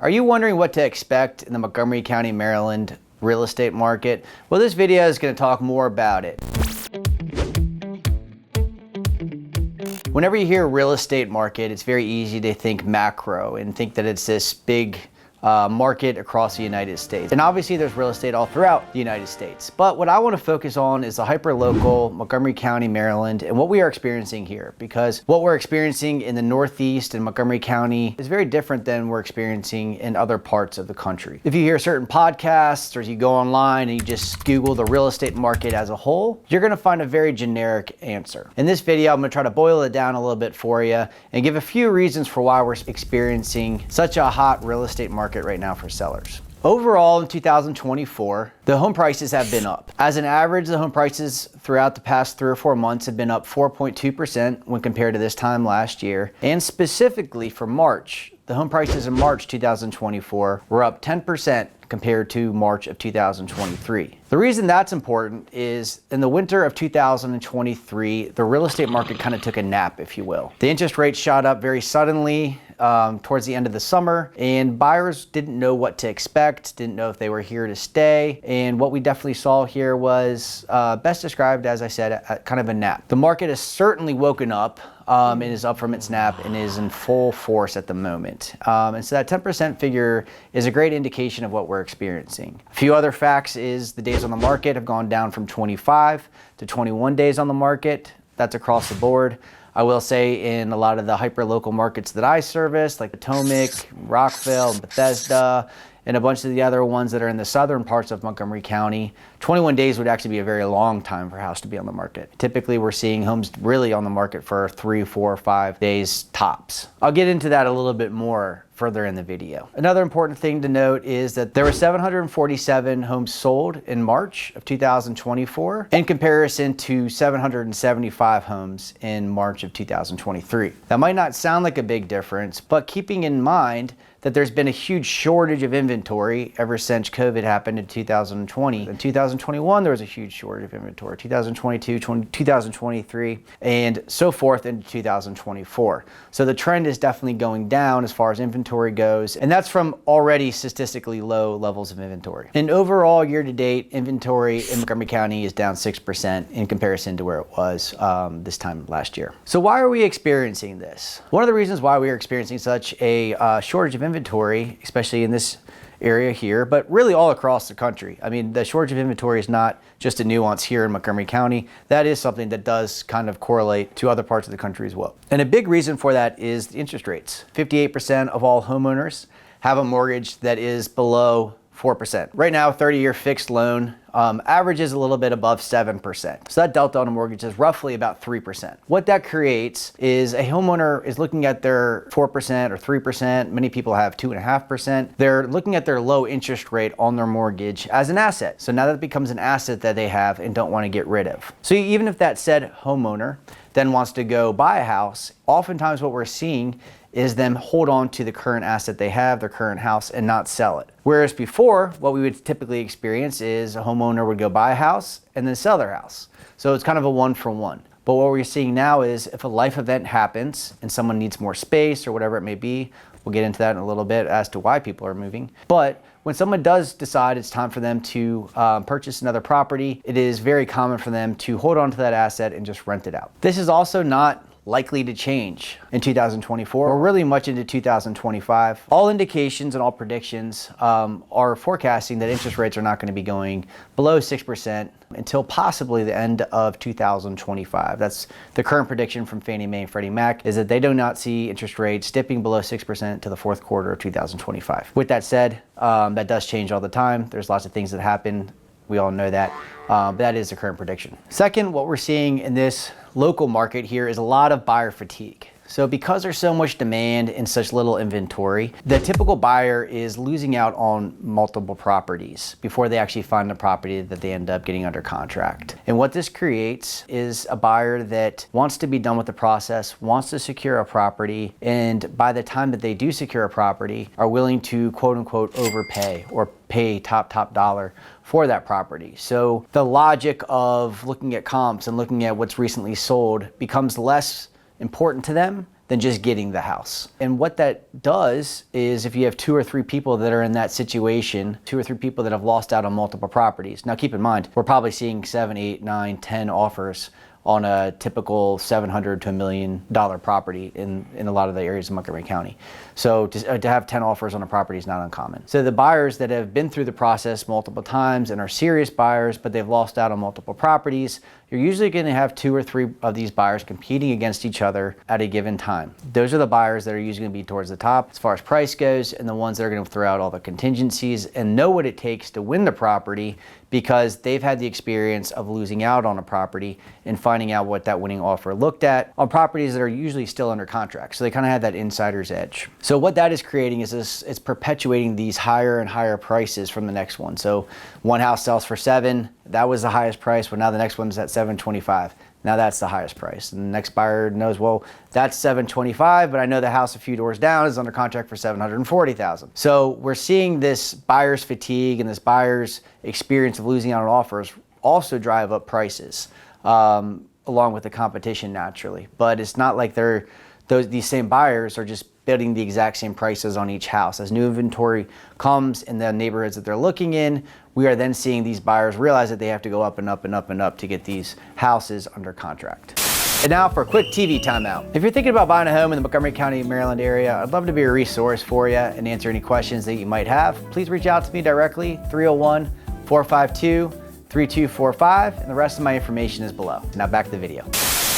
Are you wondering what to expect in the Montgomery County, Maryland real estate market? Well, this video is going to talk more about it. Whenever you hear real estate market, it's very easy to think macro and think that it's this big market across the United States. And obviously there's real estate all throughout the United States. But what I want to focus on is the hyper-local Montgomery County, Maryland, and what we are experiencing here. Because what we're experiencing in the Northeast and Montgomery County is very different than we're experiencing in other parts of the country. If you hear certain podcasts or you go online and you just Google the real estate market as a whole, you're going to find a very generic answer. In this video, I'm going to try to boil it down a little bit for you and give a few reasons for why we're experiencing such a hot real estate market right now for sellers. Overall, in 2024, the home prices have been up. As an average, the home prices throughout the past 3 or 4 months have been up 4.2% when compared to this time last year. And specifically for March, the home prices in March 2024 were up 10% compared to March of 2023. The reason that's important is in the winter of 2023, the real estate market kind of took a nap, if you will. The interest rates shot up very suddenly towards the end of the summer, and buyers didn't know what to expect, didn't know if they were here to stay. And what we definitely saw here was best described, as I said, kind of a nap. The market has certainly woken up and is up from its nap and is in full force at the moment. And so that 10% figure is a great indication of what we're experiencing. A few other facts is the days on the market have gone down from 25 to 21 days on the market. That's across the board. I will say in a lot of the hyper-local markets that I service, like Potomac, Rockville, and Bethesda, and a bunch of the other ones that are in the southern parts of Montgomery County, 21 days would actually be a very long time for a house to be on the market. Typically, we're seeing homes really on the market for 3, 4, 5 days tops. I'll get into that a little bit more further in the video. Another important thing to note is that there were 747 homes sold in March of 2024 in comparison to 775 homes in March of 2023. That might not sound like a big difference, but keeping in mind that there's been a huge shortage of inventory ever since COVID happened in 2020. In 2021, there was a huge shortage of inventory, 2022, 2023, and so forth into 2024. So the trend is definitely going down as far as inventory goes, and that's from already statistically low levels of inventory. And overall, year-to-date, inventory in Montgomery County is down 6% in comparison to where it was this time last year. So why are we experiencing this? One of the reasons why we are experiencing such a shortage of inventory, especially in this area here, but really all across the country. I mean, the shortage of inventory is not just a nuance here in Montgomery County. That is something that does kind of correlate to other parts of the country as well. And a big reason for that is the interest rates. 58% of all homeowners have a mortgage that is below 4%. Right now, 30-year fixed loan averages a little bit above 7%. So that delta on a mortgage is roughly about 3%. What that creates is a homeowner is looking at their 4% or 3%. Many people have 2.5%. They're looking at their low interest rate on their mortgage as an asset. So now that becomes an asset that they have and don't want to get rid of. So even if that said homeowner then wants to go buy a house, oftentimes what we're seeing is them hold on to the current asset they have, their current house, and not sell it. Whereas before, what we would typically experience is a homeowner would go buy a house and then sell their house. So it's kind of a one-for-one. But what we're seeing now is if a life event happens and someone needs more space or whatever it may be, we'll get into that in a little bit as to why people are moving. But when someone does decide it's time for them to purchase another property, it is very common for them to hold on to that asset and just rent it out. This is also not likely to change in 2024 or really much into 2025. All indications and all predictions are forecasting that interest rates are not going to be going below 6% until possibly the end of 2025. That's the current prediction from Fannie Mae and Freddie Mac, is that they do not see interest rates dipping below 6% to the fourth quarter of 2025. With that said, that does change all the time. There's lots of things that happen. We all know that, but that is the current prediction. Second, what we're seeing in this local market here is a lot of buyer fatigue. So because there's so much demand and such little inventory, the typical buyer is losing out on multiple properties before they actually find a property that they end up getting under contract. And what this creates is a buyer that wants to be done with the process, wants to secure a property, and by the time that they do secure a property, are willing to quote unquote overpay or pay top dollar for that property. So the logic of looking at comps and looking at what's recently sold becomes less important to them than just getting the house. And what that does is if you have 2 or 3 people that are in that situation, 2 or 3 people that have lost out on multiple properties. Now keep in mind, we're probably seeing 7, 8, 9, 10 offers on a typical $700,000 to $1 million property in a lot of the areas of Montgomery County. So to have 10 offers on a property is not uncommon. So the buyers that have been through the process multiple times and are serious buyers, but they've lost out on multiple properties, you're usually going to have 2 or 3 of these buyers competing against each other at a given time. Those are the buyers that are usually going to be towards the top as far as price goes, and the ones that are going to throw out all the contingencies and know what it takes to win the property because they've had the experience of losing out on a property and finding out what that winning offer looked at on properties that are usually still under contract. So they kind of have that insider's edge. So what that is creating is it's perpetuating these higher and higher prices from the next one. So one house sells for 7, that was the highest price, but now the next one's at 725. Now that's the highest price. And the next buyer knows, well, that's 725, but I know the house a few doors down is under contract for 740,000. So we're seeing this buyer's fatigue and this buyer's experience of losing out on offers also drive up prices, along with the competition naturally. But it's not like these same buyers are just bidding the exact same prices on each house. As new inventory comes in the neighborhoods that they're looking in, we are then seeing these buyers realize that they have to go up and up and up and up to get these houses under contract. And now for a quick TV timeout. If you're thinking about buying a home in the Montgomery County, Maryland area, I'd love to be a resource for you and answer any questions that you might have. Please reach out to me directly, 301-452-3245, and the rest of my information is below. Now back to the video.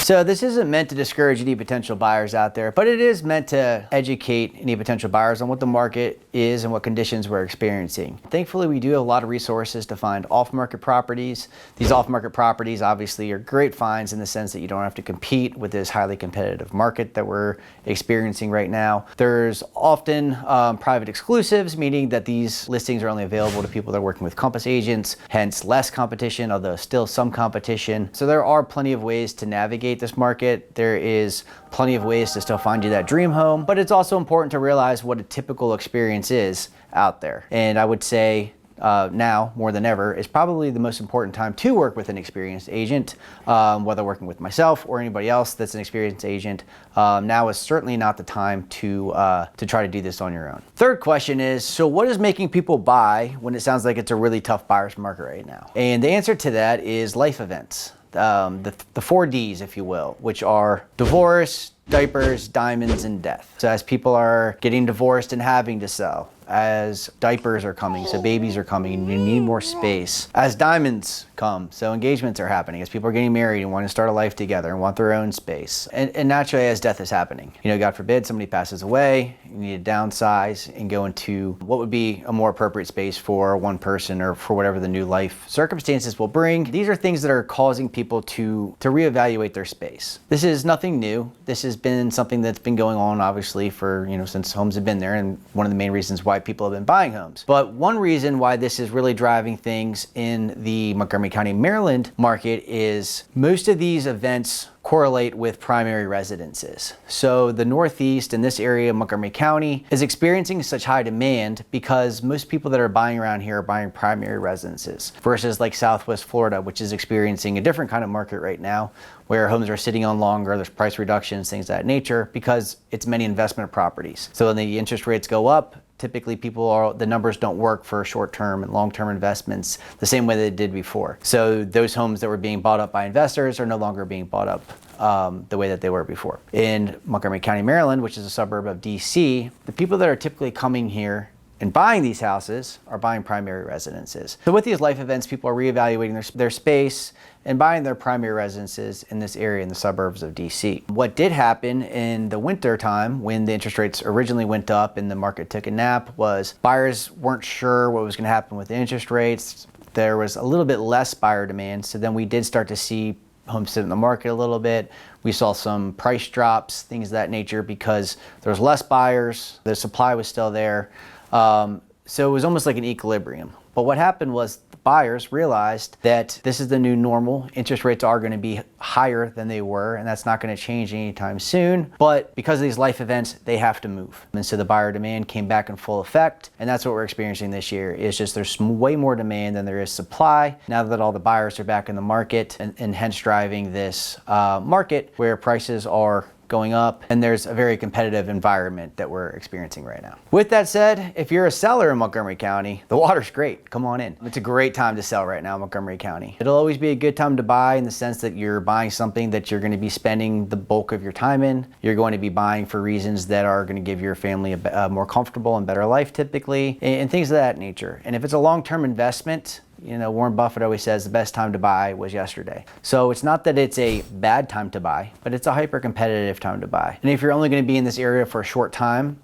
So this isn't meant to discourage any potential buyers out there, but it is meant to educate any potential buyers on what the market is and what conditions we're experiencing. Thankfully, we do have a lot of resources to find off-market properties. These off-market properties obviously are great finds in the sense that you don't have to compete with this highly competitive market that we're experiencing right now. There's often private exclusives, meaning that these listings are only available to people that are working with Compass agents, hence less competition, although still some competition. So there are plenty of ways to navigate this market. There is plenty of ways to still find you that dream home, but it's also important to realize what a typical experience is out there. And I would say now more than ever is probably the most important time to work with an experienced agent, whether working with myself or anybody else that's an experienced agent. Now is certainly not the time to try to do this on your own. Third question is, so what is making people buy when it sounds like it's a really tough buyer's market right now? And the answer to that is life events. The 4 Ds, if you will, which are divorce, diapers, diamonds, and death. So as people are getting divorced and having to sell, as diapers are coming, so babies are coming and you need more space, as diamonds come, so engagements are happening, as people are getting married and want to start a life together and want their own space, and naturally as death is happening. You know, God forbid somebody passes away, you need to downsize and go into what would be a more appropriate space for one person or for whatever the new life circumstances will bring. These are things that are causing people to reevaluate their space. This is nothing new. This has been something that's been going on obviously for, since homes have been there, and one of the main reasons why people have been buying homes. But one reason why this is really driving things in the Montgomery County, Maryland market is most of these events correlate with primary residences. So the Northeast in this area of Montgomery County is experiencing such high demand because most people that are buying around here are buying primary residences versus like Southwest Florida, which is experiencing a different kind of market right now where homes are sitting on longer, there's price reductions, things of that nature, because it's many investment properties. So when the interest rates go up, typically the numbers don't work for short-term and long-term investments the same way they did before. So those homes that were being bought up by investors are no longer being bought up the way that they were before. In Montgomery County, Maryland, which is a suburb of DC, the people that are typically coming here and buying these houses are buying primary residences. So with these life events, people are reevaluating their space and buying their primary residences in this area in the suburbs of DC. What did happen in the winter time when the interest rates originally went up and the market took a nap was buyers weren't sure what was going to happen with the interest rates. There was a little bit less buyer demand, so then we did start to see homes sit in the market a little bit. We saw some price drops, things of that nature, because there was less buyers, the supply was still there. So it was almost like an equilibrium. But what happened was the buyers realized that this is the new normal. Interest rates are going to be higher than they were, and that's not going to change anytime soon. But because of these life events, they have to move. And so the buyer demand came back in full effect. And that's what we're experiencing this year. It's just there's way more demand than there is supply now that all the buyers are back in the market, and hence driving this market where prices are going up, and there's a very competitive environment that we're experiencing right now. With that said, if you're a seller in Montgomery County, the water's great. Come on in. It's a great time to sell right now in Montgomery County. It'll always be a good time to buy in the sense that you're buying something that you're going to be spending the bulk of your time in. You're going to be buying for reasons that are going to give your family a more comfortable and better life typically, and things of that nature. And if it's a long-term investment, you know, Warren Buffett always says the best time to buy was yesterday. So it's not that it's a bad time to buy, but it's a hyper-competitive time to buy. And if you're only going to be in this area for a short time,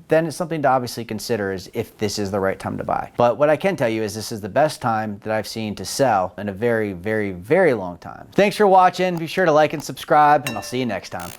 then it's something to obviously consider is if this is the right time to buy. But what I can tell you is this is the best time that I've seen to sell in a very, very, very long time. Thanks for watching. Be sure to like and subscribe, and I'll see you next time.